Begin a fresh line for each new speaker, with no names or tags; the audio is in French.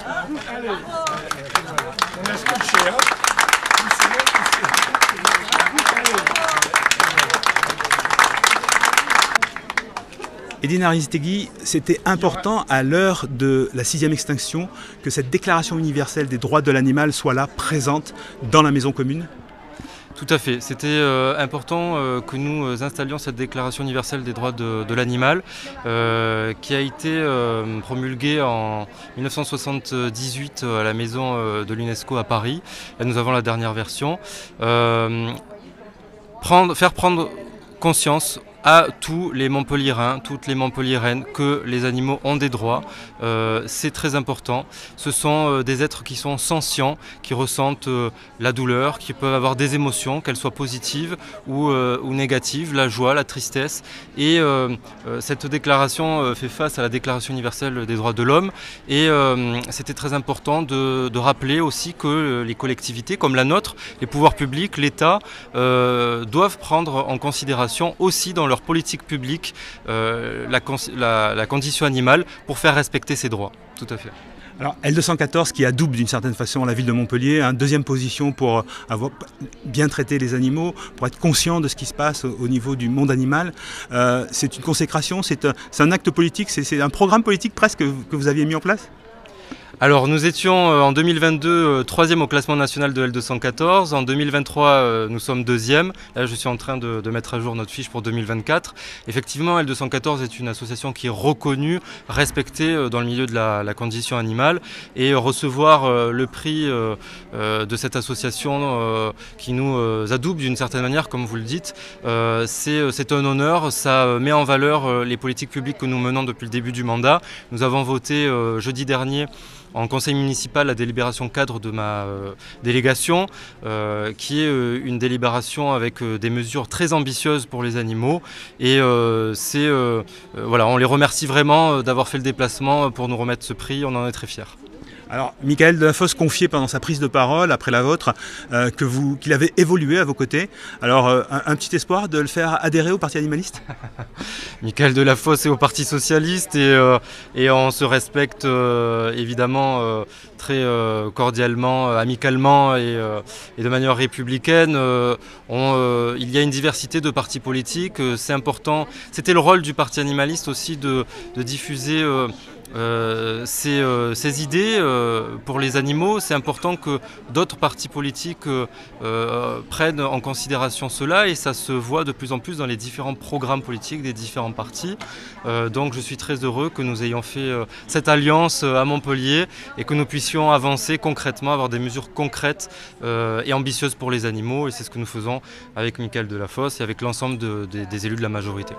Allez, on a scotché, hein.
Edina Ariztegui, c'était important à l'heure de la 6e extinction que cette déclaration universelle des droits de l'animal soit là, présente dans la maison commune.
Tout à fait. C'était important que nous installions cette déclaration universelle des droits de l'animal qui a été promulguée en 1978 à la maison de l'UNESCO à Paris. Là, nous avons la dernière version. Faire prendre conscience à tous les Montpelliérains, toutes les Montpelliéraines, que les animaux ont des droits. C'est très important. Ce sont des êtres qui sont sentients, qui ressentent la douleur, qui peuvent avoir des émotions, qu'elles soient positives ou négatives, la joie, la tristesse. Et cette déclaration fait face à la Déclaration universelle des droits de l'homme. Et c'était très important de rappeler aussi que les collectivités, comme la nôtre, les pouvoirs publics, l'État, doivent prendre en considération aussi dans leur politique publique la condition animale pour faire respecter ses droits. Tout à fait.
Alors L214 qui adoube d'une certaine façon la ville de Montpellier, hein, deuxième position pour avoir bien traité les animaux, pour être conscient de ce qui se passe au niveau du monde animal. C'est une consécration, c'est un acte politique, c'est un programme politique presque que vous aviez mis en place ?
Alors nous étions en 2022 troisième au classement national de L214, en 2023 nous sommes deuxième, là je suis en train de mettre à jour notre fiche pour 2024. Effectivement L214 est une association qui est reconnue, respectée dans le milieu de la condition animale, et recevoir le prix de cette association qui nous adoube d'une certaine manière comme vous le dites, c'est un honneur, ça met en valeur les politiques publiques que nous menons depuis le début du mandat. Nous avons voté jeudi dernier en conseil municipal la délibération cadre de ma délégation, qui est une délibération avec des mesures très ambitieuses pour les animaux. Et voilà, on les remercie vraiment d'avoir fait le déplacement pour nous remettre ce prix, on en est très fiers.
Alors, Michael Delafosse confiait pendant sa prise de parole, après la vôtre, qu'il avait évolué à vos côtés. Alors, un petit espoir de le faire adhérer au Parti animaliste ?
Michael Delafosse est au Parti socialiste et on se respecte évidemment très cordialement, amicalement et de manière républicaine. Il y a une diversité de partis politiques, c'est important. C'était le rôle du Parti animaliste aussi de diffuser ces idées pour les animaux. C'est important que d'autres partis politiques prennent en considération cela, et ça se voit de plus en plus dans les différents programmes politiques des différents partis. Donc je suis très heureux que nous ayons fait cette alliance à Montpellier et que nous puissions avancer concrètement, avoir des mesures concrètes et ambitieuses pour les animaux, et c'est ce que nous faisons avec Michael Delafosse et avec l'ensemble des élus de la majorité.